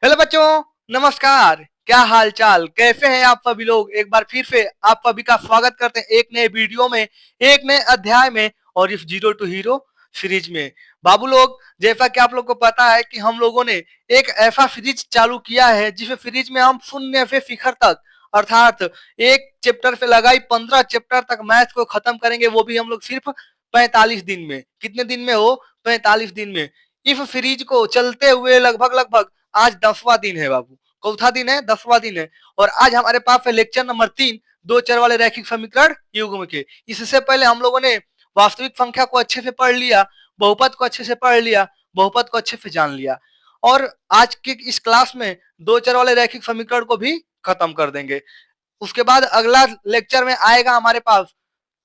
Hello बच्चों, नमस्कार। क्या हाल चाल, कैसे हैं आप सभी लोग। एक बार फिर से आप सभी का स्वागत करते हैं एक नए वीडियो में, एक नए अध्याय में और इस जीरो टू हीरो सीरीज में। बाबू लोग, जैसा कि आप लोग को पता है कि हम लोगों ने एक ऐसा सीरीज चालू किया है जिस सीरीज में हम शून्य से शिखर तक अर्थात एक चैप्टर से लगाई 15 चैप्टर तक मैथ को खत्म करेंगे, वो भी हम लोग सिर्फ 45 दिन में। कितने दिन में हो? 45 दिन में। इस सीरीज को चलते हुए लगभग लगभग आज 10वां दिन है बाबू। चौथा दिन है, 10वां दिन है। और आज हमारे पास है लेक्चर नंबर 3, दो चर वाले रैखिक समीकरण युग्म के। इससे पहले हम लोगों ने वास्तविक संख्या को अच्छे से पढ़ लिया, बहुपद को अच्छे से पढ़ लिया, बहुपद को अच्छे से जान लिया। और आज के इस क्लास में दो चर वाले रैखिक समीकरण को भी खत्म कर देंगे। उसके बाद अगला लेक्चर में आएगा हमारे पास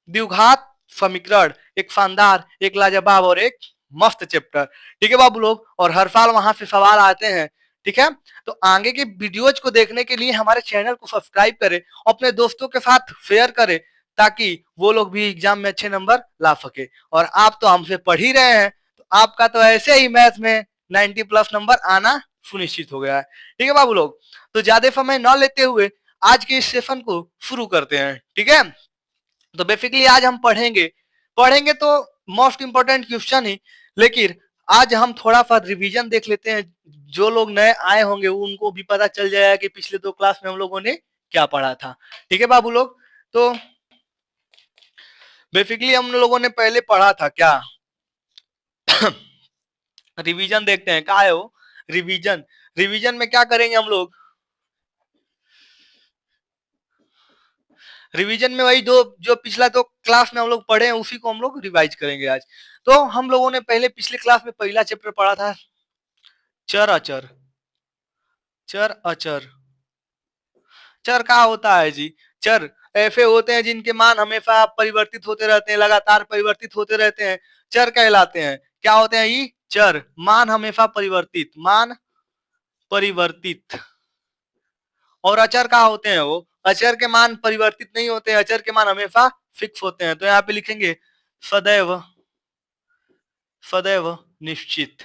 द्विघात समीकरण, एक शानदार, एक लाजवाब और एक मस्त चैप्टर। ठीक है बाबू लोग, और हर साल वहां से सवाल आते हैं। ठीक है, तो आगे के वीडियोज को देखने के लिए हमारे चैनल को सब्सक्राइब करें, अपने दोस्तों के साथ शेयर करें, ताकि वो लोग भी एग्जाम में अच्छे नंबर ला सके। और आप तो हमसे पढ़ ही रहे हैं, तो आपका तो ऐसे ही मैथ में 90+ नंबर आना सुनिश्चित हो गया है। ठीक है बाबू लोग, तो ज्यादा समय न लेते हुए आज के इस सेशन को शुरू करते हैं। ठीक है, तो बेसिकली आज हम पढ़ेंगे पढ़ेंगे तो मोस्ट इंपोर्टेंट क्वेश्चन ही, लेकिन आज हम थोड़ा सा रिवीजन देख लेते हैं। जो लोग नए आए होंगे उनको भी पता चल जाएगा कि पिछले 2 क्लास में हम लोगों ने क्या पढ़ा था। ठीक है बाबू लोग, तो बेसिकली हम लोगों ने पहले पढ़ा था क्या रिवीजन देखते हैं। क्या है वो रिवीजन? रिवीजन में क्या करेंगे हम लोग? रिवीजन में वही दो जो पिछला 2 क्लास में हम लोग पढ़े हैं उसी को हम लोग रिवाइज करेंगे आज। तो हम लोगों ने पहले पिछले क्लास में पहला चैप्टर पढ़ा था चर अचर। चर अचर, चर क्या होता है जी? चर ऐसे होते हैं जिनके मान हमेशा परिवर्तित होते रहते हैं, लगातार परिवर्तित होते रहते हैं, चर कहलाते हैं। क्या होते हैं ये? चर। मान हमेशा परिवर्तित, मान परिवर्तित। और अचर क्या होते हैं? वो अचर के मान परिवर्तित नहीं होते हैं, अचर के मान हमेशा फिक्स होते हैं। तो यहाँ पे लिखेंगे सदैव, सदैव निश्चित,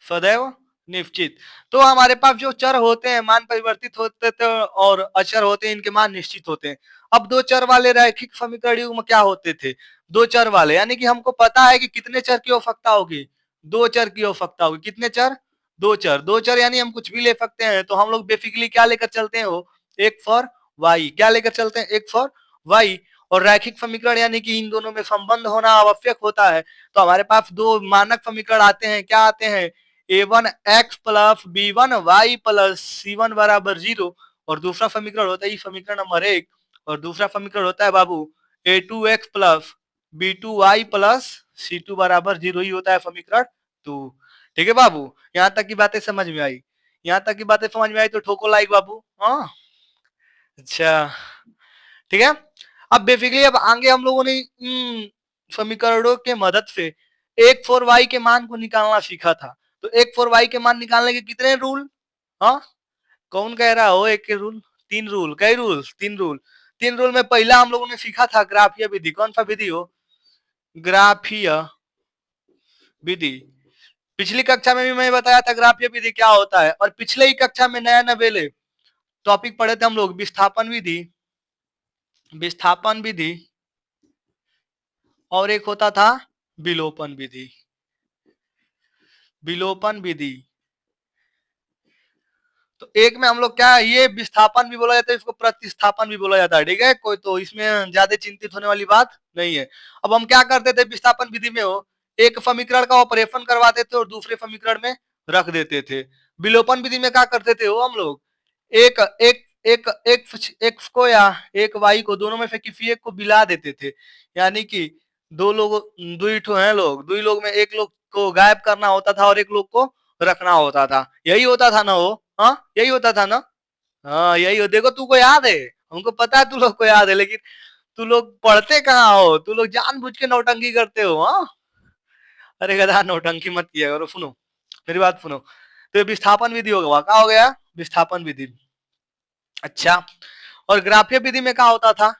सदैव निश्चित। तो हमारे पास जो चर होते हैं मान परिवर्तित होते थे और अचर होते हैं, इनके मान निश्चित होते हैं। अब दो चर वाले रैखिक समीकरण युग्म क्या होते थे? दो चर वाले, यानी कि हमको पता है कि कितने चर की आवश्यकता होगी? दो चर की आवश्यकता होगी। कितने चर? दो चर। दो चर यानी हम कुछ भी ले सकते हैं। तो हम लोग बेसिकली क्या लेकर चलते हैं? वो एक फॉर वाई। क्या लेकर चलते हैं? एक फॉर वाई। और रैखिक समीकरण यानी कि इन दोनों में संबंध होना आवश्यक होता है। तो हमारे पास दो मानक समीकरण आते हैं। क्या आते हैं? a1x plus b1y plus c1 बराबर 0। और दूसरा समीकरण होता है समीकरण नंबर 1। और दूसरा समीकरण होता है बाबू a2x plus b2y plus c2 बराबर 0 ही होता है समीकरण 2। ठीक है बाबू, यहाँ तक की बातें समझ में आई? यहाँ तक की बातें समझ में आई तो ठोको लाइक बाबू। हाँ, अच्छा, ठीक है। अब बेसिकली अब आगे हम लोगों ने समीकरणों के मदद से एक फॉर वाई के मान को निकालना सीखा था। तो एक फॉर वाई के मान निकालने के कितने रूल? हाँ, कौन कह रहा हो? एक के रूल? 3 रूल। कई रूल? 3 रूल। 3 रूल में पहला हम लोगों ने सीखा था ग्राफीय विधि। कौन सा विधि हो? ग्राफीय विधि। पिछली कक्षा में भी मैं बताया था ग्राफीय विधि क्या होता है। और पिछले ही कक्षा में नया नवेले टॉपिक पढ़े थे हम लोग, विस्थापन विधि। विस्थापन विधि और एक होता था विलोपन विधि। विलोपन विधि। तो एक में हम लोग क्या, ये विस्थापन भी बोला जाता है, इसको प्रतिस्थापन भी बोला जाता है। ठीक है, कोई तो इसमें ज्यादा चिंतित होने वाली बात नहीं है। अब हम क्या करते थे विस्थापन विधि में? हो एक समीकरण का ऑपरेशन करवाते थे और दूसरे समीकरण में रख देते थे। विलोपन विधि में क्या करते थे? हो हम लोग एक एक एक एक एक्स को या एक वाई को, दोनों में से किसी एक को बिला देते थे। यानी कि दो लोग, दुई ठो हैं लोग, दुई लोग में एक लोग को गायब करना होता था और एक लोग को रखना होता था। यही होता था ना? वो हाँ, यही होता था ना? हाँ, यही हो। देखो तू को याद है, हमको पता है तू लोग को याद है, लेकिन तू लोग पढ़ते कहाँ हो? तू लोग जानबूझ के नौटंकी करते हो। हाँ, अरे गधा, नौटंकी मत किया करो। सुनो, मेरी बात सुनो। तो ये विस्थापन विधि होगा, क्या हो गया? विस्थापन विधि। अच्छा, और ग्राफीय विधि में क्या होता था?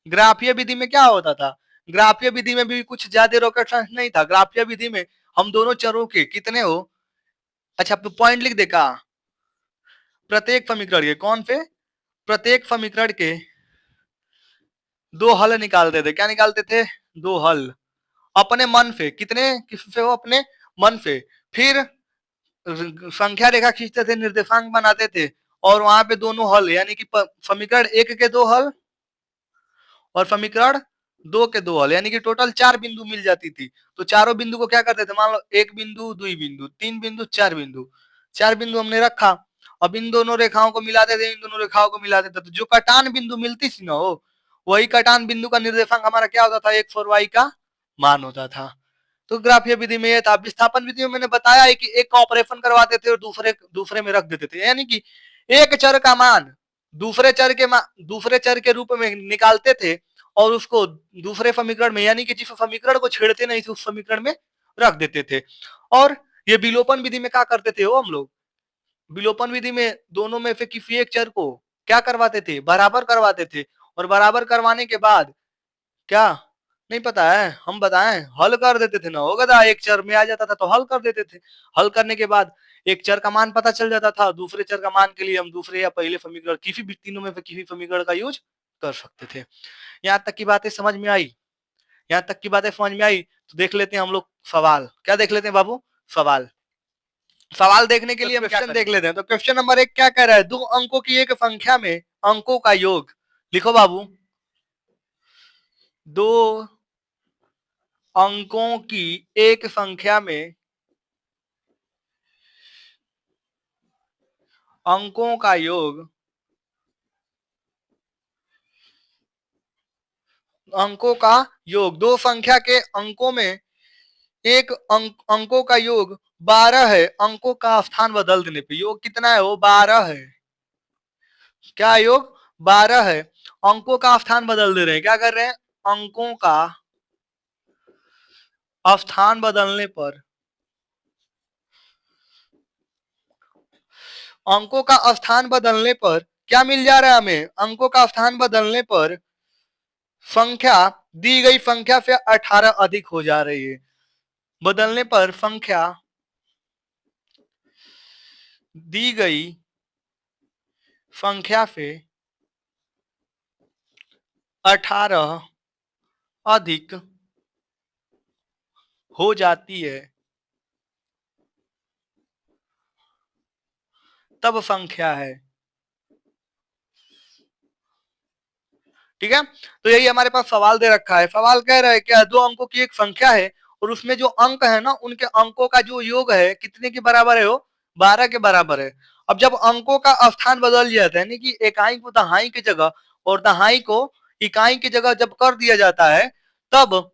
ग्राफीय विधि में क्या होता था? ग्राफीय विधि में भी कुछ ज्यादा रॉकेट साइंस नहीं था। ग्राफीय विधि में हम दोनों चरों के कितने हो, अच्छा पॉइंट लिख दे का, प्रत्येक समीकरण के कौन से, प्रत्येक समीकरण के दो हल निकालते थे। क्या निकालते थे? दो हल अपने मन से। कितने किससे हो? अपने मन से। फिर संख्या रेखा खींचते थे, निर्देशांक बनाते थे और वहां पे दोनों हल यानी कि समीकरण एक के दो हल और समीकरण दो के दो हल यानी कि टोटल चार बिंदु मिल जाती थी। तो चारों बिंदु को क्या करते थे? मान लो एक बिंदु, दो बिंदु, तीन बिंदु, चार बिंदु। चार बिंदु हमने रखा। अब इन दोनों रेखाओं को मिलाते थे, इन दोनों रेखाओं को मिलाते थे, तो जो कटान बिंदु मिलती थी ना हो, वही कटान बिंदु का निर्देशांक हमारा क्या होता था? एक्स और वाई का मान होता था। तो ग्राफीय विधि में ये था। विस्थापन विधि में मैंने बताया है कि एक का ऑपरेशन करवाते थे और दूसरे दूसरे में रख देते थे, यानी कि एक चर का मान दूसरे चर के रूप में निकालते थे और उसको दूसरे समीकरण में यानी कि जिस समीकरण को छेड़ते नहीं थे उस समीकरण में रख देते थे। और ये विलोपन विधि में क्या करते थे हो हम लोग? विलोपन विधि में दोनों में से किसी एक चर को क्या करवाते थे? बराबर करवाते थे। और बराबर करवाने के बाद क्या, नहीं पता है? हम बताएं, हल कर देते थे ना हो गधा। एक चर में आ जाता था तो हल कर देते थे। हल करने के बाद एक चर का मान पता चल जाता था। दूसरे चर का मान के लिए हम दूसरे या पहले समीकरण किसी भी तीनों में से किसी समीकरण का यूज कर सकते थे। यहाँ तक की बातें समझ में आई? यहाँ तक की बातें समझ में आई? तो देख लेते हैं हम लोग सवाल। क्या देख लेते हैं बाबू? सवाल। सवाल देखने के लिए हम क्वेश्चन देख लेते हैं। तो क्वेश्चन नंबर एक क्या कह रहा है? दो अंकों की एक संख्या में अंकों का योग। लिखो बाबू, दो अंकों की एक संख्या में अंकों का योग, अंकों का योग, दो संख्या के अंकों में एक अंकों का योग 12 है। अंकों का स्थान बदल देने पे योग कितना है? वो 12 है। क्या योग? 12 है। अंकों का स्थान बदल दे रहे हैं। क्या कर रहे हैं? अंकों का स्थान बदलने पर, अंकों का स्थान बदलने पर क्या मिल जा रहा है हमें? अंकों का स्थान बदलने पर संख्या दी गई संख्या से 18 अधिक हो जा रही है। बदलने पर संख्या दी गई संख्या से 18 अधिक हो जाती है, तब संख्या है। ठीक है, तो यही हमारे पास सवाल दे रखा है। सवाल कह रहा है कि दो अंकों की एक संख्या है और उसमें जो अंक है ना, उनके अंकों का जो योग है कितने के बराबर है? वो 12 के बराबर है। अब जब अंकों का स्थान बदल जाता है, यानी कि इकाई को दहाई की जगह और दहाई को इकाई की जगह जब कर दिया जाता है, तब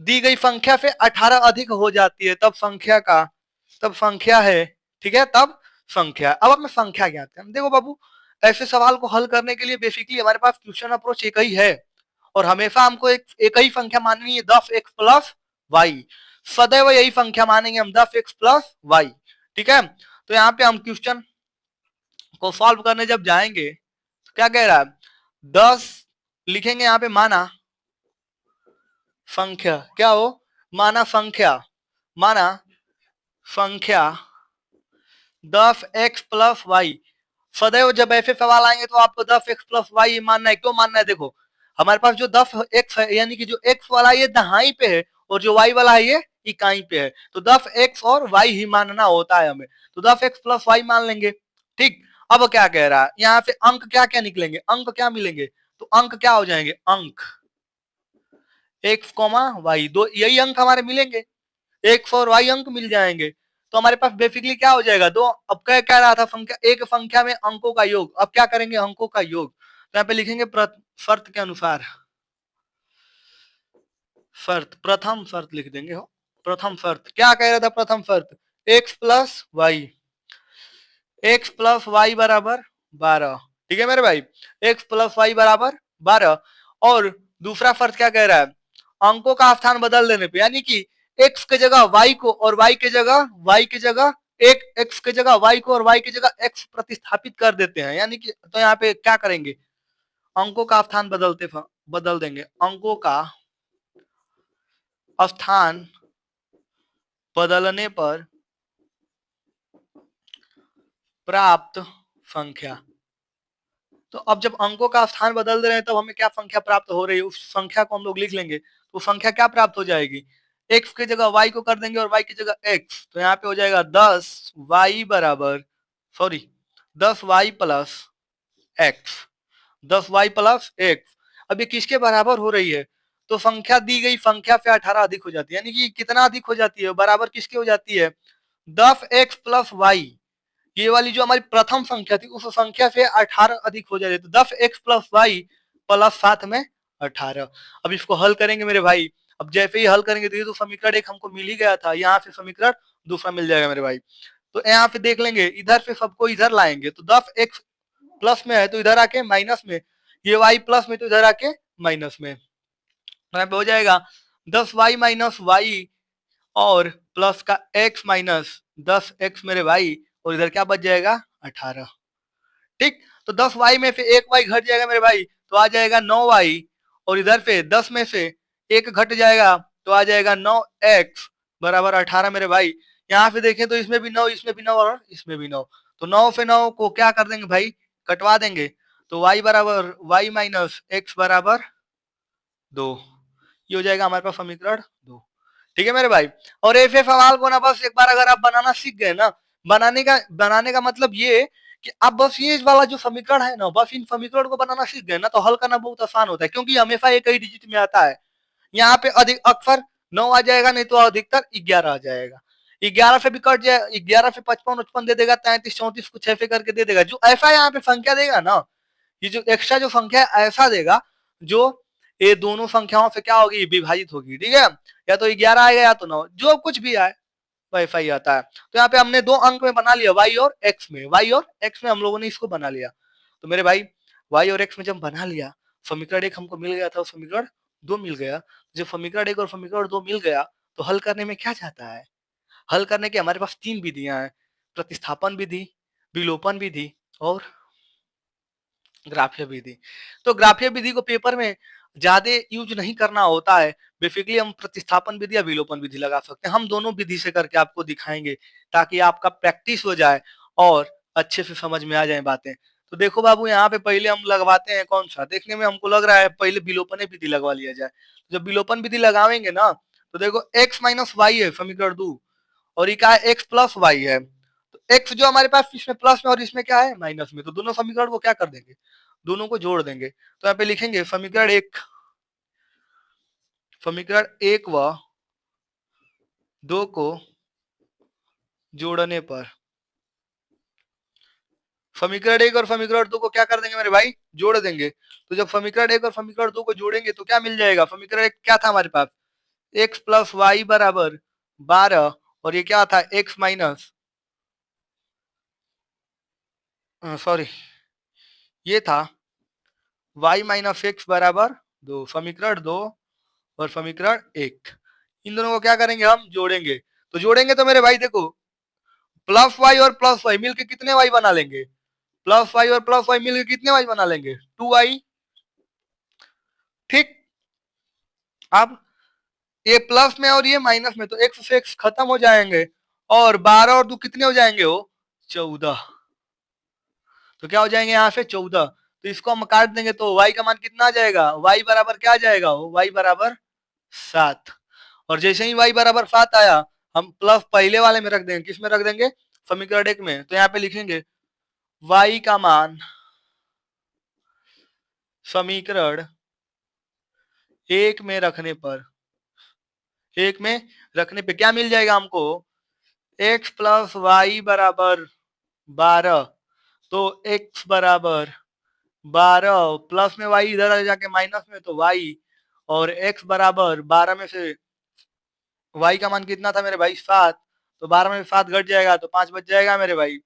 दी गई संख्या से 18 अधिक हो जाती है, तब संख्या है। ठीक है, तब संख्या। अब हमें संख्या ज्ञात करना। देखो बाबू, ऐसे सवाल को हल करने के लिए बेसिकली हमारे पास क्वेश्चन अप्रोच एक ही है और हमेशा हमको एक ही संख्या माननी है, 10x प्लस वाई। सदैव यही संख्या मानेंगे हम, 10x प्लस वाई। ठीक है, तो यहाँ पे हम क्वेश्चन को सॉल्व करने जब जाएंगे तो क्या कह रहा है? 10 लिखेंगे यहाँ पे, माना संख्या। क्या हो? माना संख्या। माना संख्या 10x प्लस वाई। सदैव जब ऐसे सवाल आएंगे तो आपको 10x प्लस वाई मानना है। क्यों मानना है? देखो, हमारे पास जो 10x है, यानी कि जो x वाला ये दहाई पे है और जो y वाला है ये इकाई पे है, तो 10x और y ही मानना होता है हमें। तो 10x प्लस वाई मान लेंगे। ठीक, अब क्या कह रहा है यहाँ पे? अंक क्या क्या निकलेंगे? अंक क्या मिलेंगे? तो अंक क्या हो जाएंगे? अंक x, वाई, दो यही अंक हमारे मिलेंगे। एक्स और वाई अंक मिल जाएंगे। तो हमारे पास बेसिकली क्या हो जाएगा? दो, अब क्या कह रहा था? संख्या, एक संख्या में अंकों का योग। अब क्या करेंगे? अंकों का योग। तो यहाँ पे लिखेंगे शर्त के अनुसार, शर्त, प्रथम शर्त लिख देंगे। हो, प्रथम शर्त क्या कह रहा था? प्रथम शर्त X plus Y, X plus Y बराबर 12। ठीक है मेरे भाई, एक्स प्लस वाई बराबर 12। और दूसरा शर्त क्या कह रहा है? अंकों का स्थान बदल देने पे, यानी कि x के जगह y को और y के जगह एक x के जगह y को और y की जगह x प्रतिस्थापित कर देते हैं। यानी कि तो यहाँ पे क्या करेंगे? अंकों का स्थान बदल देंगे। अंकों का स्थान बदलने पर प्राप्त संख्या। तो अब जब अंकों का स्थान बदल दे रहे हैं तब हमें क्या संख्या प्राप्त हो रही है, उस संख्या को हम लोग लिख लेंगे। तो संख्या क्या प्राप्त हो जाएगी, x की जगह y को कर देंगे और y की जगह x, तो यहाँ पे हो जाएगा 10y बराबर, sorry 10y plus x, 10y plus x। अब ये किसके बराबर हो रही है, तो संख्या दी गई संख्या से 18 अधिक हो जाती है, यानी कि कितना अधिक हो जाती है, बराबर किसके हो जाती है, 10x प्लस y। ये वाली जो हमारी प्रथम संख्या थी उस संख्या से 18 अधिक हो जाए, तो 10x प्लस वाई प्लस साथ में 18। अब इसको हल करेंगे मेरे भाई। अब जैसे ही हल करेंगे तो ये तो समीकरण एक हमको मिल ही गया था, यहाँ से समीकरण दूसरा मिल जाएगा मेरे भाई। तो यहाँ पे देख लेंगे, इधर से सबको इधर लाएंगे तो 10x प्लस में है तो इधर आके माइनस में, ये y प्लस में तो इधर आके माइनस में, तो यहाँ पे हो जाएगा 10y माइनस वाई और प्लस का x माइनस 10x मेरे भाई, और इधर क्या बच जाएगा 18। ठीक, तो 10y में से एक y घट जाएगा मेरे भाई तो आ जाएगा 9y, और इधर पे 10 में से एक घट जाएगा तो आ जाएगा 9x बराबर 18 मेरे भाई। यहाँ पे देखें तो इसमें भी 9, इसमें भी 9 और इसमें भी 9, तो 9 से 9 को क्या कर देंगे भाई, कटवा देंगे, तो y बराबर y माइनस x बराबर 2। ये हो जाएगा हमारे पास समीकरण 2। ठीक है मेरे भाई। और ऐसे सवाल को ना बस एक बार अगर आप बनाना सीख गए ना, बनाने का मतलब ये कि आप बस ये वाला जो समीकरण है ना, बस इन समीकरण को बनाना सीख गए ना तो हल करना बहुत आसान होता है, क्योंकि हमेशा एक ही डिजिट में आता है। यहाँ पे अधिक अक्सर 9 आ जाएगा, नहीं तो अधिकतर 11 आ जाएगा। 11 से भी कट जाए, 11 से 55 55 दे देगा, 33 34 कुछ ऐसे करके दे देगा। जो ऐसा यहाँ पे संख्या देगा ना, ये जो एक्स्ट्रा जो संख्या ऐसा देगा जो ये दोनों संख्याओं से क्या होगी, विभाजित होगी। ठीक है, या तो 11 आएगा या तो 9, जो कुछ भी आए वैसा ही आता है। तो यहाँ पे हमने दो अंक में बना लिया, y और x में, y और x में हम लोगों ने इसको बना लिया। तो मेरे भाई y और x में जब बना लिया, समीकरण एक हमको मिल गया था, समीकरण दो मिल गया। जब समीकरण एक और समीकरण दो मिल गया तो हल करने में क्या जाता है, हल करने के हमारे पास तीन विधियां हैं, प्रतिस्थापन विधि, विलोपन विधि और ग्राफीय विधि। तो ग्राफीय विधि को पेपर में ज्यादा यूज नहीं करना होता है, बेसिकली हम प्रतिस्थापन विधि या विलोपन विधि लगा सकते हैं। हम दोनों विधि से करके आपको दिखाएंगे ताकि आपका प्रैक्टिस हो जाए और अच्छे से समझ में आ जाए बातें। तो देखो बाबू, यहाँ पे पहले हम लगवाते हैं कौन सा, देखने में हमको लग रहा है पहले विलोपन विधि लगवा लिया जाए। जब विलोपन विधि लगावेंगे ना तो देखो x माइनस वाई है समीकरण 2, और ये क्या है, x प्लस वाई है। तो x जो हमारे पास इसमें प्लस में और इसमें क्या है माइनस में, तो दोनों समीकरण को क्या कर देंगे, दोनों को जोड़ देंगे। तो यहाँ पे लिखेंगे समीकरण एक व दो को जोड़ने पर, समीकरण एक और समीकरण दो को क्या कर देंगे मेरे भाई, जोड़ देंगे। तो जब समीकरण एक और समीकरण दो को जोड़ेंगे तो क्या मिल जाएगा, समीकरण एक क्या था हमारे पास, x प्लस वाई बराबर 12, और ये क्या था x माइनस, सॉरी ये था y माइनस एक्स बराबर 2, समीकरण 2 और समीकरण 1, इन दोनों को क्या करेंगे हम जोड़ेंगे। तो जोड़ेंगे तो मेरे भाई देखो, प्लस वाई और प्लस वाई मिलकर कितने वाई बना लेंगे, प्लस वाई और प्लस वाई मिलकर कितने वाई बना लेंगे, 2y। ठीक, अब ये प्लस में और ये माइनस में, तो x से x खत्म हो जाएंगे, और 12 और 2 कितने हो जाएंगे, हो 14। तो क्या हो जाएंगे यहाँ से 14, तो इसको हम काट देंगे तो y का मान कितना आ जाएगा, y बराबर क्या आ जाएगा, y बराबर 7। और जैसे ही y बराबर 7 आया, हम प्लस पहले वाले में रख देंगे, किस में रख देंगे, समीकरण एक में। तो यहाँ पे लिखेंगे y का मान समीकरण एक में रखने पर, एक में रखने पे क्या मिल जाएगा हमको, x प्लस वाई बराबर 12, तो x बराबर 12 प्लस में y इधर आ जाके माइनस में तो y, और x बराबर 12 में से y का मान कितना था मेरे भाई 7, तो 12 में 7 घट जाएगा तो 5 बच जाएगा मेरे भाई,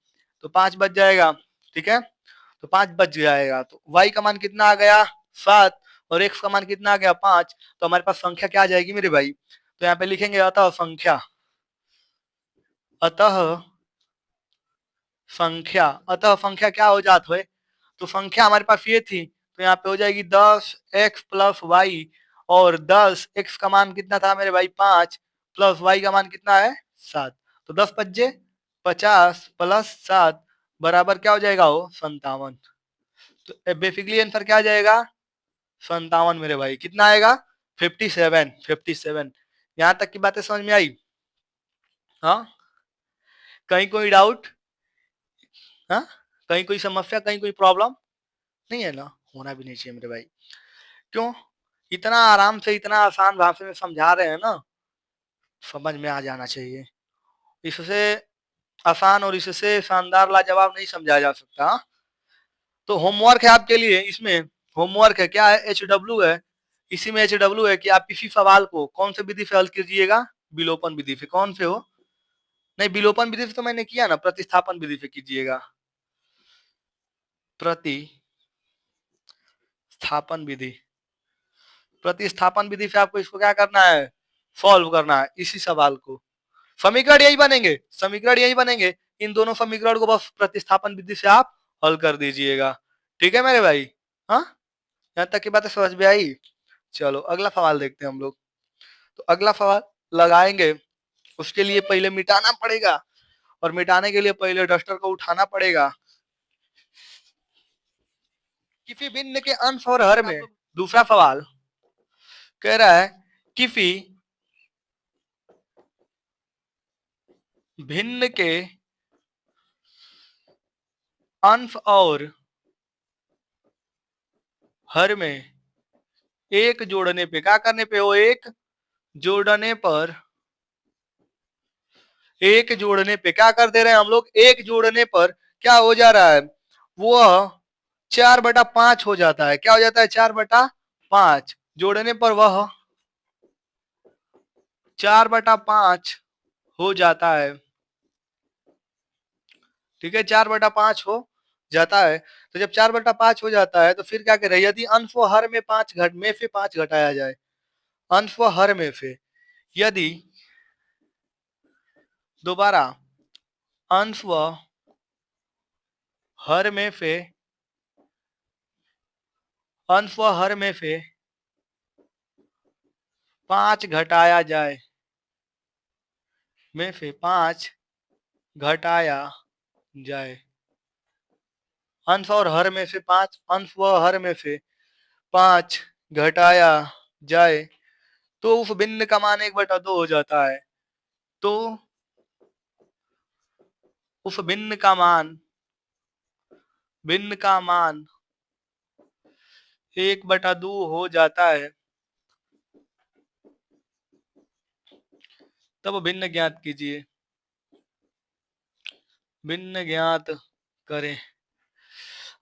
तो 5 बच जाएगा। ठीक है, तो 5 बच जाएगा, तो y का मान कितना आ गया 7 और x का मान कितना आ गया 5, तो हमारे पास संख्या क्या आ जाएगी मेरे भाई, तो यहाँ पे लिखेंगे अतः संख्या, अतः संख्या, अतः संख्या क्या हो जात है, तो संख्या हमारे पास ये थी, तो यहाँ पे हो जाएगी 10x प्लस वाई, और 10x का मान कितना था मेरे भाई 5, प्लस y का मान कितना है 7, तो 10 पच्चे 50 प्लस 7 बराबर क्या हो जाएगा वो 57। तो बेसिकली आंसर क्या आ जाएगा 57 मेरे भाई। कितना आएगा 57 57। यहां तक की बातें समझ में आई? हाँ, कहीं कोई डाउट? हाँ, कहीं कोई समस्या, कहीं कोई प्रॉब्लम नहीं है ना? होना भी नहीं चाहिए मेरे भाई। क्यों? इतना आराम से, इतना आसान भाषा में समझा रहे हैं ना, समझ में आ जाना चाहिए। इससे आसान और इससे शानदार लाजवाब नहीं समझा जा सकता। तो होमवर्क है आपके लिए इसमें। होमवर्क है, क्या है? HW है। इसी में HW है कि आप किसी सवाल को कौन से विधि से हल कीजिएगा? विलोपन विधि से। कौन से हो? नहीं, विलोपन विधि से तो मैंने किया ना, प्रतिस्थापन विधि से कीजिएगा। प्रतिस्थापन विधि। प्रतिस्थापन विधि से आपको इसको क्या करना है? सॉल्व करना है इसी सवाल को। समीकरण यही बनेंगे, समीकरण यही बनेंगे। इन दोनों समीकरण को बस प्रतिस्थापन विधि से आप हल कर दीजिएगा। ठीक है मेरे भाई? हाँ, यहाँ तक की बातें समझ में आई? चलो अगला सवाल देखते हैं हम लोग। तो अगला सवाल लगाएंगे, उसके लिए पहले मिटाना पड़ेगा, और मिटाने के लिए पहले डस्टर को उठाना पड़ेगा। किसी भिन्न के अंश और हर में, दूसरा सवाल कह रहा है किसी भिन्न के अंश और हर में एक जोड़ने पे, क्या करने पे हो? एक जोड़ने पर, एक जोड़ने पे क्या कर दे रहे हैं हम लोग? एक जोड़ने पर क्या हो जा रहा है? वो 4/5 हो जाता है। क्या हो जाता है? 4/5। जोड़ने पर वह 4/5 हो जाता है। ठीक है, 4/5 हो जाता है। तो जब 4/5 हो जाता है तो फिर क्या करें? यदि अंश व हर में 5 घट में से 5 घटाया जाए, अंश व हर में से यदि, दोबारा, अंश व हर में से, अंश व हर में से 5 घटाया जाए, में से 5 घटाया जाए, अंश और हर में से 5, अंश व हर में से 5 घटाया जाए, तो उस भिन्न का मान 1/2 हो जाता है। तो उस भिन्न का मान, भिन्न का मान 1/2 हो जाता है। तब भिन्न ज्ञात कीजिए। भिन्न ज्ञात करें।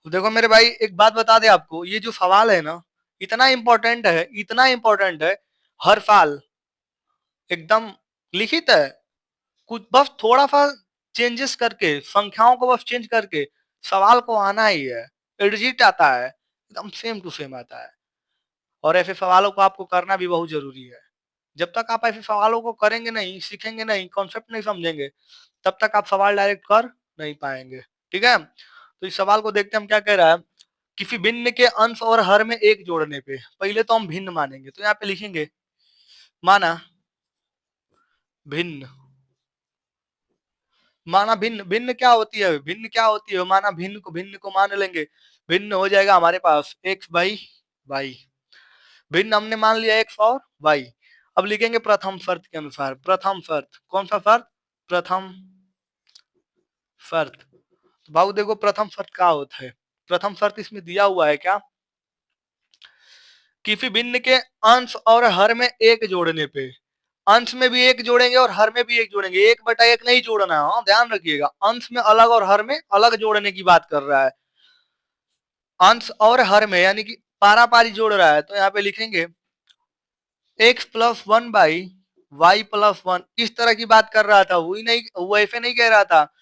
तो देखो मेरे भाई, एक बात बता दे आपको, ये जो सवाल है ना, इतना इंपॉर्टेंट है, इतना इंपॉर्टेंट है। हर साल एकदम लिखित है। कुछ बस थोड़ा सा चेंजेस करके, संख्याओं को बस चेंज करके सवाल को आना ही है। एग्जिट आता है, एकदम सेम टू सेम आता है। और ऐसे सवालों को आपको करना भी बहुत जरूरी है। जब तक आप ऐसे सवालों को करेंगे नहीं, सीखेंगे नहीं, कॉन्सेप्ट नहीं समझेंगे, तब तक आप सवाल डायरेक्ट कर नहीं पाएंगे। ठीक है, तो इस सवाल को देखते हैं हम क्या कह रहा है। किसी भिन्न के अंश और हर में एक जोड़ने पे, पहले तो हम भिन्न मानेंगे, तो यहाँ पे लिखेंगे माना भिन्न। माना भिन्न, भिन्न क्या होती है? भिन्न क्या होती है? माना भिन्न को, भिन्न को मान लेंगे, भिन्न हो जाएगा हमारे पास x बाई वाई। भिन्न हमने मान लिया x और y। अब लिखेंगे प्रथम शर्त के अनुसार। प्रथम शर्त, कौन सा शर्त? प्रथम शर्त। तो बाबू देखो, प्रथम शर्त क्या होता है? प्रथम शर्त इसमें दिया हुआ है क्या? किसी भिन्न के अंश और हर में एक जोड़ने पे, अंश में भी एक जोड़ेंगे और हर में भी एक जोड़ेंगे। 1/1 नहीं जोड़ना है, हाँ ध्यान रखिएगा। अंश में अलग और हर में अलग जोड़ने की बात कर रहा है। अंश और हर में यानी कि पारा पारी जोड़ रहा है, तो यहाँ पे लिखेंगे x+1 बाई y+1। इस तरह की बात कर रहा था, वही नहीं, वो ऐसे नहीं कह रहा था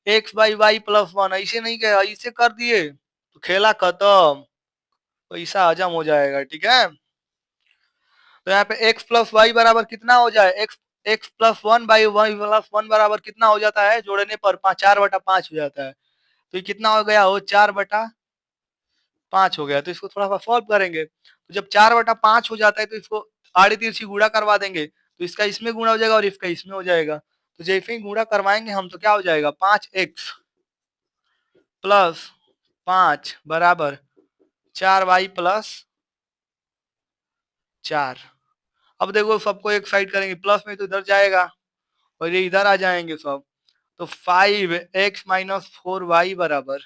x/y+1, ऐसे नहीं कह रहा, इसे कर दिए तो खेला खत्म, पैसा हजम हो जाएगा। ठीक है, तो यहाँ पे x+y बराबर कितना हो जाए? x+1 बाई y+1 बराबर कितना हो जाता है? जोड़ने पर 4/5 हो जाता है। तो ये कितना हो गया? हो 4/5 हो गया। तो इसको थोड़ा सा सॉल्व करेंगे, तो जब 4/5 हो जाता है तो इसको आड़ी तिरछी गुणा करवा देंगे, तो इसका इसमें गुणा हो जाएगा और इसका इसमें हो जाएगा। तो जैसे ही गुणा करवाएंगे हम, तो क्या हो जाएगा? 5x प्लस 5 बराबर 4y प्लस 4। अब देखो सबको एक साइड करेंगे, प्लस में तो इधर जाएगा और ये इधर आ जाएंगे सब, तो 5x माइनस 4y बराबर,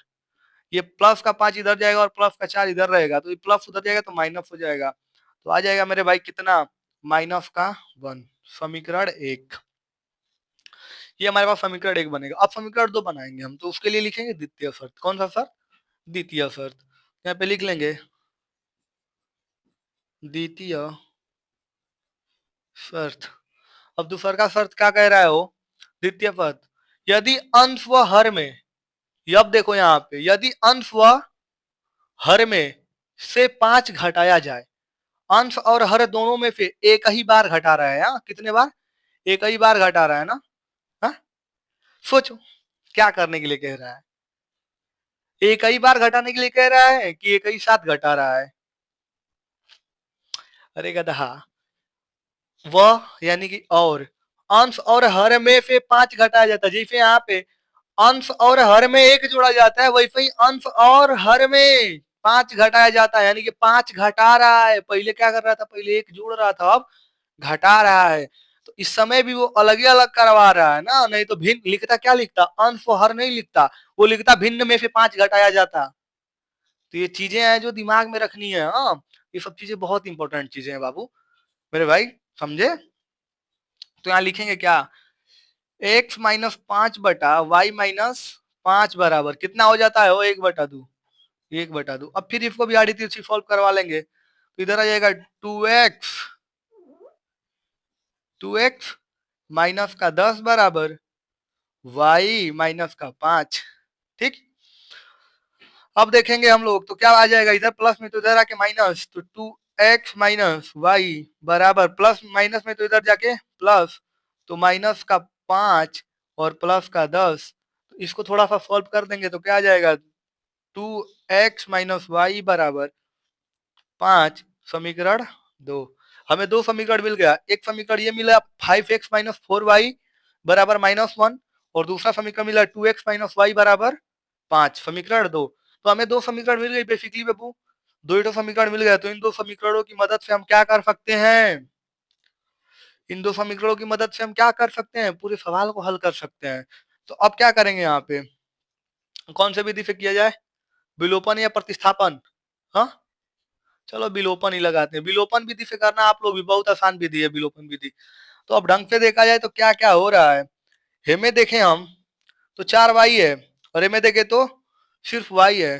ये प्लस का 5 इधर जाएगा और प्लस का 4 इधर रहेगा, तो ये प्लस उधर जाएगा तो माइनस हो जाएगा, तो आ जाएगा मेरे भाई कितना, माइनस का 1। समीकरण 1, ये हमारे पास समीकरण 1 बनेगा। अब समीकरण 2 बनाएंगे हम, तो उसके लिए लिखेंगे द्वितीय शर्त। कौन सा शर्त? द्वितीय शर्त। यहाँ पे लिख लेंगे द्वितीय शर्त। अब दूसरा का शर्त क्या कह रहा है वो? द्वितीय शर्त, यदि अंश व हर में, अब देखो यहाँ पे, यदि अंश व हर में से 5 घटाया जाए, अंश और हर दोनों में से एक ही बार घटा रहा है, कितने बार? एक ही बार घटा रहा है ना। हा? सोचो क्या करने के लिए कह रहा है, एक ही बार घटाने के लिए कह रहा है कि एक ही साथ घटा रहा है? अरे गधा, वह यानी कि और, अंश और हर में से 5 घटाया जाता है, जैसे यहाँ पे अंश और हर में 1 जोड़ा जाता है, वैसे ही अंश और हर में 5 घटाया जाता है, यानी कि 5 घटा रहा है। पहले क्या कर रहा था? पहले 1 जोड़ रहा था, अब घटा रहा है। तो इस समय भी वो अलग ही अलग करवा रहा है ना, नहीं तो भिन्न लिखता, क्या लिखता? अंश व हर नहीं लिखता, वो लिखता भिन्न में से 5 घटाया जाता। तो ये चीजें हैं जो दिमाग में रखनी है। हाँ, ये सब चीजें बहुत इंपॉर्टेंट चीजें हैं बाबू, मेरे भाई, समझे? तो यहाँ लिखेंगे क्या? x माइनस 5 बटा वाई माइनस 5 बराबर कितना हो जाता है? वो 1/2, 1/2। अब फिर इसको भी आड़ी तिरछी सॉल्व करवा लेंगे, तो इधर आ जाएगा 2x माइनस का 10 बराबर y माइनस का 5। ठीक, अब देखेंगे हम लोग, तो क्या आ जाएगा? इधर प्लस में तो इधर आके माइनस, तो 2x माइनस वाई बराबर, प्लस माइनस में तो इधर जाके प्लस, तो माइनस का 5 और प्लस का 10। तो इसको थोड़ा सा सॉल्व कर देंगे तो क्या आ जाएगा? 2x माइनस वाई बराबर 5। समीकरण 2, हमें 2 समीकरण मिल गया। एक समीकरण ये मिला 5x माइनस 4y बराबर -1, और दूसरा समीकरण मिला 2x माइनस वाई बराबर 5। समीकरण 2, तो हमें 2 समीकरण मिल गई बेसिकली बाबू, 2 ही तो समीकरण मिल गया। तो इन 2 समीकरणों की मदद से हम क्या कर सकते हैं? इन 2 समीकरणों की मदद से हम क्या कर सकते हैं? पूरे सवाल को हल कर सकते हैं। तो अब क्या करेंगे यहाँ पे? कौन से विधि से किया जाए? विलोपन या प्रतिस्थापन? हाँ, चलो विलोपन ही लगाते हैं। विलोपन विधि से करना आप लोग भी, बहुत आसान विधि है विलोपन विधि। तो अब ढंग से देखा जाए तो क्या क्या हो रहा है। हे में देखें हम तो 4y है, और हे में देखें तो सिर्फ y है,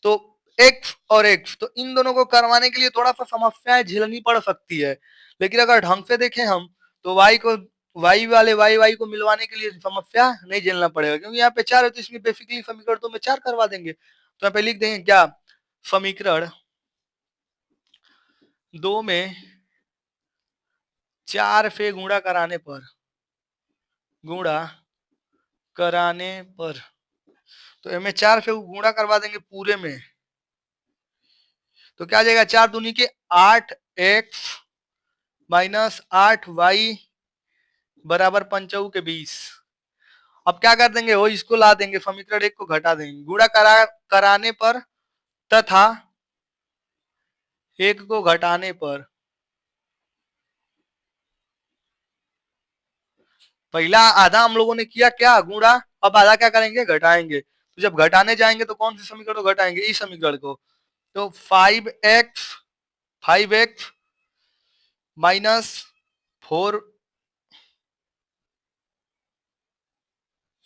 तो x और x, तो इन दोनों को करवाने के लिए थोड़ा सा समस्याएं झेलनी पड़ सकती है। लेकिन अगर ढंग से देखें हम तो y को, y वाले y को मिलवाने के लिए समस्या नहीं झेलना पड़ेगा, क्योंकि यहाँ पे 4 है, तो इसमें बेसिकली समीकरण 2 में 4 करवा देंगे। तो यहाँ पे लिख देंगे क्या? समीकरण 2 में 4 से गुणा कराने पर, गुणा कराने पर, तो इनमें 4 से गुणा करवा देंगे पूरे में, तो क्या आ जाएगा? 4 दूनी के 8x माइनस 8y बराबर 5 के 20। अब क्या कर देंगे? वो इसको ला देंगे, समीकरण 1 को घटा देंगे, गुणा कराने पर तथा 1 को घटाने पर। पहला आधा हम लोगों ने किया क्या? गुणा। अब आधा क्या करेंगे? घटाएंगे। तो जब घटाने जाएंगे तो कौन से समीकरण को घटाएंगे? इस समीकरण को। तो 5x माइनस 4,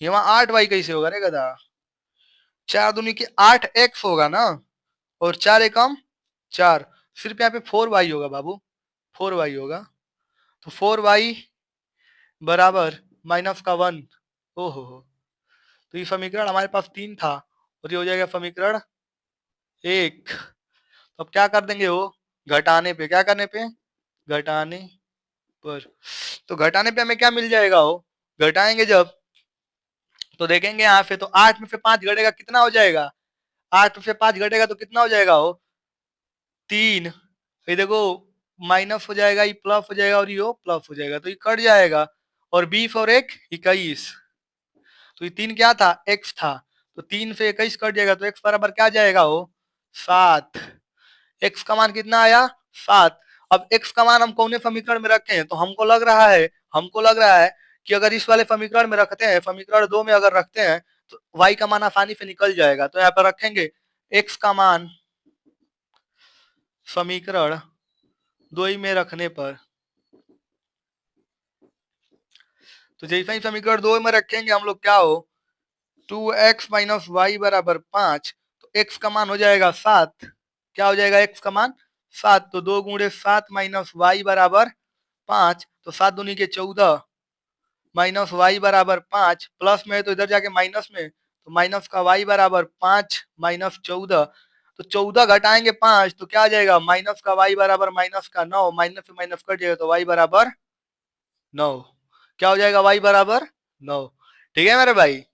यहाँ 8y कैसे होगा रे गधा? 4 दूनी के 8x होगा ना, और 4 एकम 4, सिर्फ यहाँ पे 4y होगा बाबू, 4y होगा। तो 4y बराबर माइनस का 1। ओहो हो, तो ये समीकरण हमारे पास 3 था, और ये हो जाएगा समीकरण 1। तो अब क्या कर देंगे? वो घटाने पे, क्या करने पे? घटाने पर। तो घटाने पे हमें क्या मिल जाएगा? वो घटाएंगे जब, तो देखेंगे यहाँ पे, तो 8 में से 5 घटेगा, कितना हो जाएगा? 8 में से 5 घटेगा तो कितना हो जाएगा? वो 3। ये देखो माइनस हो जाएगा, ये प्लस हो जाएगा, और ये प्लस हो जाएगा, तो ये कट जाएगा, और 20 और 1 21। तो ये 3 क्या था? x था। तो 3 से 21 कट जाएगा तो x बराबर क्या जाएगा हो 7। x का मान कितना आया 7। अब x का मान हम कौन समीकरण में रखे हैं तो हमको लग रहा है कि अगर इस वाले समीकरण में रखते हैं, समीकरण 2 में अगर रखते हैं तो y का मान आसानी से निकल जाएगा। तो यहाँ पर रखेंगे x का मान समीकरण 2 में रखने पर, तो जैसे ही समीकरण 2 में रखेंगे हम लोग क्या हो 2x माइनस वाई बराबर 5, तो x का मान हो जाएगा 7। क्या हो जाएगा x का मान 7, तो 2 गुणे 7 माइनस वाई बराबर 5, तो 7 दूनी के 14 माइनस वाई बराबर 5, प्लस में है तो इधर जाके माइनस में, तो माइनस का वाई बराबर 5 माइनस 14, तो 14 घटाएंगे 5 तो क्या आ जाएगा माइनस का वाई बराबर माइनस का 9, माइनस से माइनस कट जाएगा तो वाई बराबर 9। क्या हो जाएगा वाई बराबर 9। ठीक है मेरे भाई,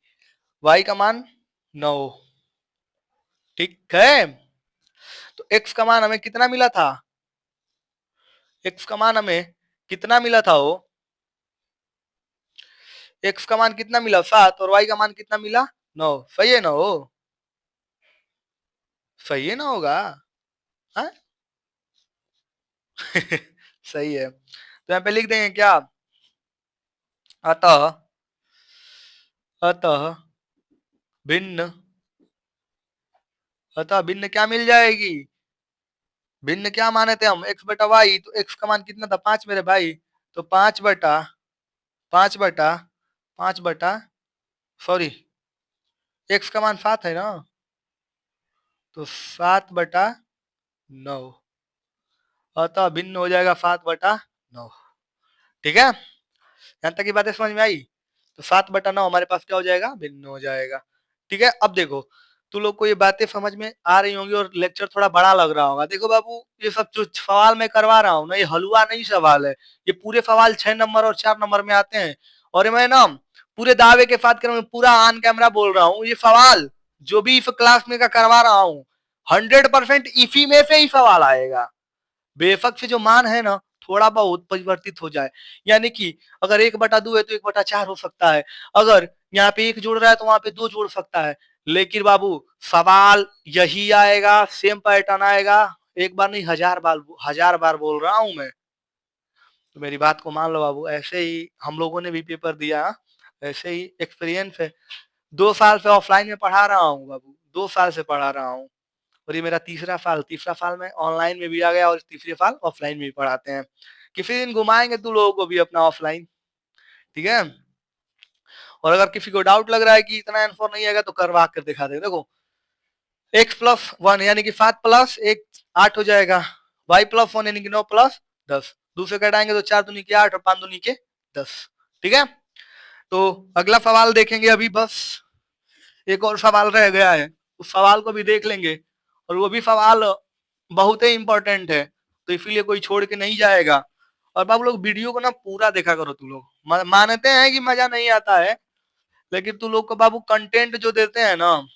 वाई का मान 9। ठीक है, तो x का मान हमें कितना मिला था, x का मान हमें कितना मिला था वो, x का मान कितना मिला 7 और y का मान कितना मिला 9। सही है ना हो, सही है ना होगा हाँ? सही है, तो यहाँ पे लिख देंगे क्या, अतः अतः भिन्न, अतः भिन्न क्या मिल जाएगी, भिन्न क्या माने थे हम x बटा वाई, तो x का मान कितना था 5 मेरे भाई, तो 5 बटा 5 बटा 5 बटा सॉरी x का मान 7 है ना, तो 7 बटा 9, अतः भिन्न हो जाएगा 7/9। ठीक है, यहां तक की बातें समझ में आई, तो 7/9 हमारे पास क्या हो जाएगा भिन्न हो जाएगा। ठीक है, अब देखो तू लोग को ये बातें समझ में आ रही होंगी और लेक्चर थोड़ा बड़ा लग रहा होगा। देखो बाबू ये सब जो सवाल मैं करवा रहा हूँ ना, ये हलवा नहीं सवाल है, ये पूरे सवाल 6 नंबर और 4 नंबर में आते हैं। और मैं ना पूरे दावे के साथ पूरा ऑन कैमरा बोल रहा हूँ, ये सवाल जो भी इस क्लास में का करवा रहा हूँ 100% इसी में से ही सवाल आएगा। बेशक से जो मान है ना थोड़ा बहुत परिवर्तित हो जाए, यानी कि अगर 1/2 है तो 1/4 हो सकता है, अगर यहाँ पे 1 जोड़ रहा है तो वहां पे 2 जोड़ सकता है, लेकिन बाबू सवाल यही आएगा, सेम पैटर्न आएगा। एक बार नहीं 1000 बार बोल रहा हूं मैं, तो मेरी बात को मान लो बाबू। ऐसे ही हम लोगों ने भी पेपर दिया, ऐसे ही एक्सपीरियंस है। 2 साल से ऑफलाइन में पढ़ा रहा हूँ बाबू, 2 साल से पढ़ा रहा हूँ, और ये मेरा तीसरा साल में ऑनलाइन में भी आ गया और तीसरे साल ऑफलाइन में भी पढ़ाते हैं। किसी दिन घुमाएंगे तू लोगों को भी अपना ऑफलाइन। ठीक है, और अगर किसी को डाउट लग रहा है कि इतना आंसर नहीं आएगा तो करवा कर दिखा दे। देखो x+1 यानी कि 7 प्लस 1 8 हो जाएगा, y+1 यानी कि 9 प्लस 10, दूसरे घटाएंगे तो 4 दूनी के 8 और 5 दूनी के 10। ठीक है, तो अगला सवाल देखेंगे अभी, बस एक और सवाल रह गया है, उस सवाल को भी देख लेंगे, और वो भी सवाल बहुत ही इंपॉर्टेंट है, तो इसीलिए कोई छोड़ के नहीं जाएगा। और बाबू लोग वीडियो को ना पूरा देखा करो, तू लोग मानते हैं कि मजा नहीं आता है, लेकिन तू लोग को बाबू कंटेंट जो देते हैं ना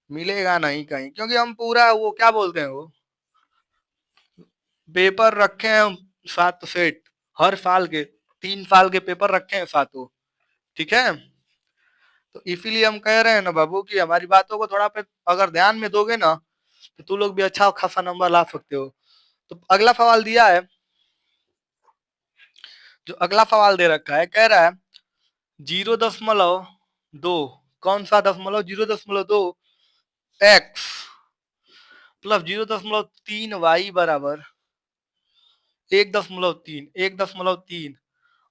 मिलेगा नहीं कहीं, क्योंकि हम पूरा वो क्या बोलते हैं वो पेपर रखे हैं 7 सेट, हर साल के 3 साल के पेपर रखे हैं 7। ठीक है, तो इसीलिए हम कह रहे हैं ना बाबू कि हमारी बातों को थोड़ा पे अगर ध्यान में दोगे ना तो तू लोग भी अच्छा खासा नंबर ला सकते हो। तो अगला सवाल दिया है, जो अगला सवाल दे रखा है, कह रहा है 0.2, कौन सा 0.2 x प्लस 0.3 वाई बराबर 1.3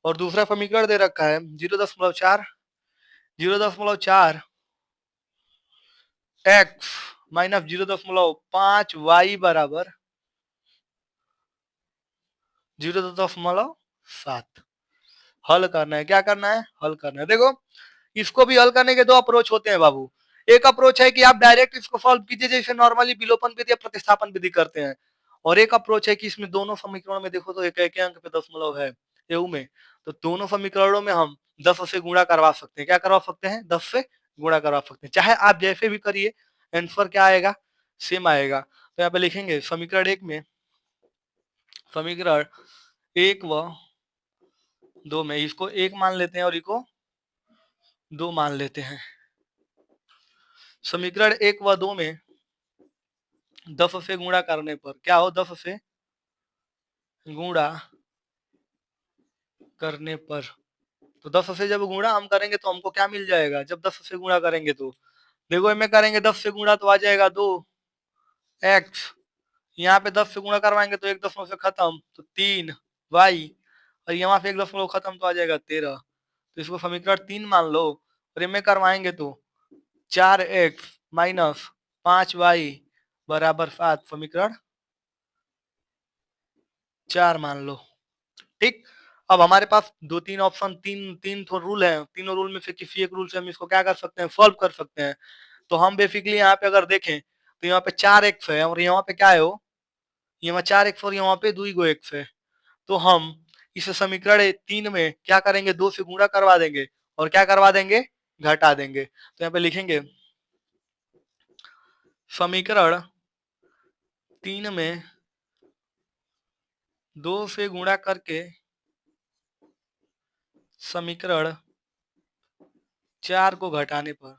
और दूसरा समीकरण दे रखा है 0.4 x माइनस 0.5 वाई बराबर 0.7। हल करना है, क्या करना है हल करना है। देखो इसको भी हल करने के 2 अप्रोच होते हैं बाबू। एक अप्रोच है कि आप डायरेक्ट इसको सॉल्व कीजिए जैसे नॉर्मली विलोपन विधि या प्रतिस्थापन विधि करते हैं, और एक अप्रोच है कि इसमें दोनों समीकरणों में देखो तो एक एक अंक पे दशमलव है एऊ में, तो दोनों समीकरणों में हम 10 से गुणा करवा सकते हैं। क्या करवा सकते हैं 10 से गुणा करवा सकते हैं, चाहे आप जैसे भी करिए आंसर क्या आएगा सेम आएगा। तो यहाँ पे लिखेंगे समीकरण 1 में, समीकरण 1 व 2 में इसको 1 मान लेते हैं और इसको 2 मान लेते हैं। समीकरण 1 व 2 में 10 से गुणा करने पर क्या हो, 10 से गुणा करने पर, तो 10 से जब गुणा हम करेंगे तो हमको क्या मिल जाएगा, जब 10 से गुणा करेंगे तो देखो में करेंगे 10 से गुणा तो आ जाएगा 2x, यहाँ पे 10 से गुणा करवाएंगे तो 1 दशमलव से खत्म तो 3y, और यहाँ पे 1 दशमलव खत्म तो आ जाएगा 13। तो इसको समीकरण 3 मान लो, और इनमें करवाएंगे तो 4x माइनस 5y बराबर 7, समीकरण 4 मान लो। ठीक, अब हमारे पास दो तीन ऑप्शन, तीन तीन तो रूल है, तीनों रूल में से किसी एक रूल से हम इसको क्या कर सकते हैं, सॉल्व कर सकते हैं। तो हम बेसिकली यहाँ पे अगर देखें तो यहाँ पे 4x है और यहाँ पे क्या है, वो यहाँ 4x और यहाँ पे 2x है। तो हम इस समीकरण 3 में क्या करेंगे, 2 से गुणा करवा देंगे और क्या करवा देंगे, घटा देंगे। तो यहाँ पे लिखेंगे समीकरण 3 में 2 से गुणा करके समीकरण 4 को घटाने पर,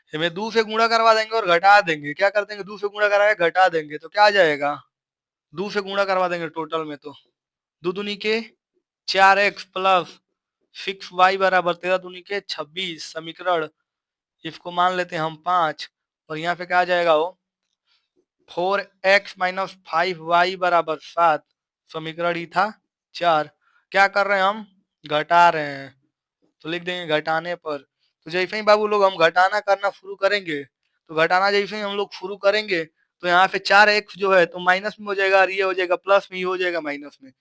इसमें 2 से गुणा करवा देंगे और घटा देंगे, क्या कर देंगे, 2 से गुणा करा के घटा देंगे तो क्या आ जाएगा, 2 से गुणा करवा देंगे टोटल में तो 2 दूनी के 4x प्लस 6y बराबर 13 दूनी के 26, समीकरण इसको मान लेते हैं हम 5, और यहाँ पे क्या आ जाएगा, वो 4x माइनस 5y बराबर 7, समीकरण ही था 4। क्या कर रहे हैं हम, घटा रहे हैं, तो लिख देंगे घटाने पर। तो जैसे ही बाबू लोग हम घटाना करना शुरू करेंगे, तो घटाना जैसे ही हम लोग शुरू करेंगे तो यहाँ पे 4x जो है तो माइनस में हो जाएगा और ये हो जाएगा प्लस में, ही हो जाएगा माइनस में।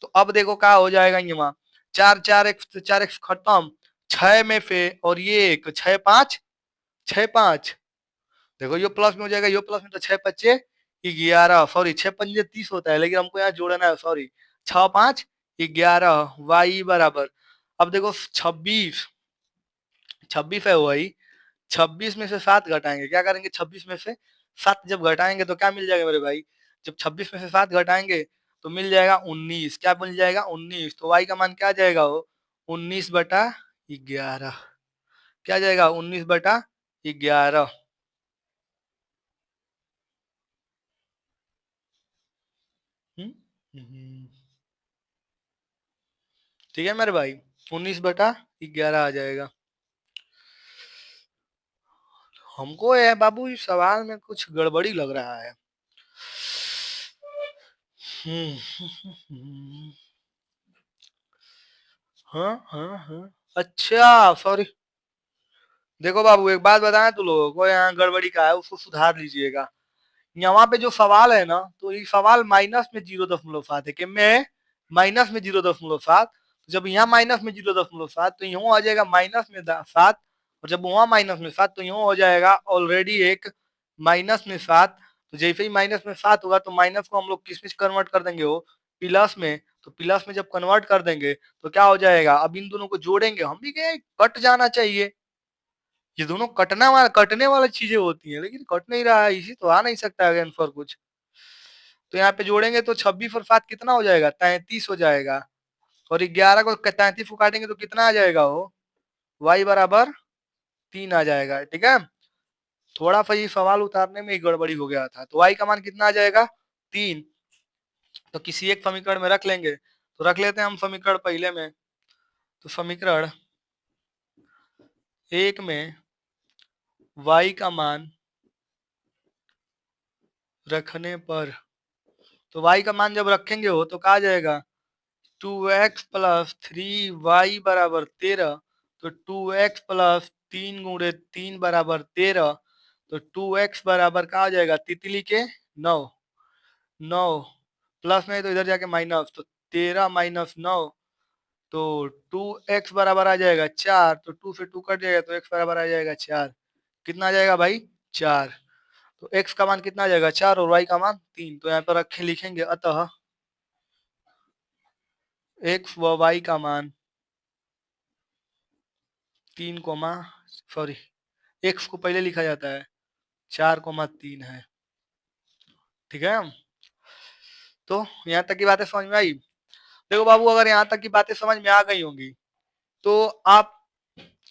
तो अब देखो क्या हो जाएगा, यहाँ 4x खत्म, 6 में से और ये एक 6 5 देखो ये प्लस में हो जाएगा, ये प्लस में, तो 6 5 11, सॉरी 6 5 30 होता है, लेकिन हमको यहाँ जोड़ना है, सॉरी 6 5 11 y बराबर, अब देखो 26 26 है वही, 26 में से 7 घटाएंगे, क्या करेंगे 26 में से 7 जब घटाएंगे तो क्या मिल जाएगा मेरे भाई, जब 26 में से 7 घटाएंगे तो मिल जाएगा 19, क्या मिल जाएगा 19, तो y का मान क्या आ जाएगा, वो 19/11, क्या जाएगा 19/11। ठीक है मेरे भाई, 19/11 आ जाएगा। हमको ये बाबू इस सवाल में कुछ गड़बड़ी लग रहा है। हाँ हाँ हाँ, अच्छा सॉरी, देखो बाबू एक बात बताएं तो लोगों को, यहाँ गड़बड़ी का है उसको सुधार लीजिएगा। यहाँ पे जो सवाल है ना, तो ये सवाल माइनस में 0.7 है, कि में माइनस में 0.7, जब यहाँ माइनस में 0.7 तो यूं आ जाएगा माइनस में 7, और जब वहां माइनस में 7 तो यूं हो जाएगा ऑलरेडी एक माइनस में 7। तो जैसे ही माइनस में 7 होगा तो माइनस को हम लोग किस में कन्वर्ट कर देंगे, वो प्लस में, तो प्लस में जब कन्वर्ट कर देंगे तो क्या हो जाएगा, अब इन दोनों को जोड़ेंगे, हम भी कहे कट जाना चाहिए, ये दोनों कटने वाली चीजें होती हैं, लेकिन कट नहीं रहा है, इसी तो आ नहीं सकता है आंसर कुछ। तो यहाँ पे जोड़ेंगे तो 26 और 7 कितना हो जाएगा, 33 हो जाएगा, और 11 को 33 को काटेंगे तो कितना आ जाएगा, वो y बराबर 3 आ जाएगा। ठीक है, थोड़ा सा ये सवाल उतारने में ही गड़बड़ी हो गया था। तो y का मान कितना आ जाएगा, 3, तो किसी एक समीकरण में रख लेंगे, तो रख लेते हैं हम समीकरण पहले में, तो समीकरण 1 में y का मान रखने पर, तो y का मान जब रखेंगे हो तो कहा जाएगा 2x प्लस 3y बराबर 13, तो 2x प्लस 3 × 3 बराबर 13, तो 2x बराबर कहा जाएगा तितली के 9, 9 प्लस नहीं तो इधर जाके माइनस, तो 13 माइनस 9, तो 2x बराबर आ जाएगा 4, तो 2 से 2 कट जाएगा तो x बराबर आ जाएगा 4, कितना आ जाएगा भाई 4, तो x का मान कितना आ जाएगा 4 और y का मान 3, तो यहाँ पर रखे लिखेंगे अतः x व y का मान 3, सॉरी x को पहले लिखा जाता है 4, 3 है। ठीक है, तो यहाँ तक की बातें समझ में आई। देखो बाबू अगर यहाँ तक की बातें समझ में आ गई होंगी तो आप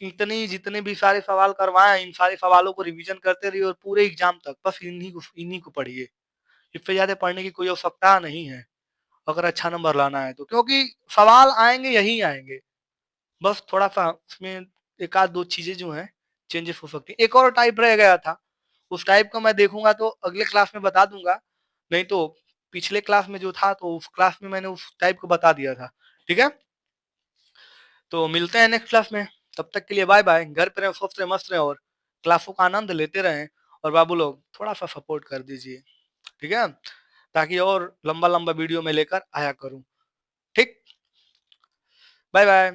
जितने भी सारे सवाल करवाएं, इन सारे सवालों को रिवीजन करते रहिए और पूरे एग्जाम तक बस इन्हीं को पढ़िए। इससे ज्यादा पढ़ने की कोई आवश्यकता नहीं है अगर अच्छा नंबर लाना है तो, क्योंकि सवाल आएंगे यही आएंगे। बस थोड़ा सा उसमें एक आध दो चीजें जो हैं चेंजेस हो सकती हैं। एक और टाइप रह गया था, उस टाइप का मैं देखूंगा तो अगले क्लास में बता दूंगा, नहीं तो पिछले क्लास में जो था तो उस क्लास में मैंने उस टाइप को बता दिया था। ठीक है, तो मिलते हैं नेक्स्ट क्लास में। तब तक के लिए बाय बाय। घर पे रहें, स्वस्थ रहें, मस्त रहें और क्लासों का आनंद लेते रहें। और बाबू लोग थोड़ा सा सपोर्ट कर दीजिए, ठीक है, ताकि और लंबा लंबा वीडियो में लेकर आया करूं। ठीक, बाय बाय।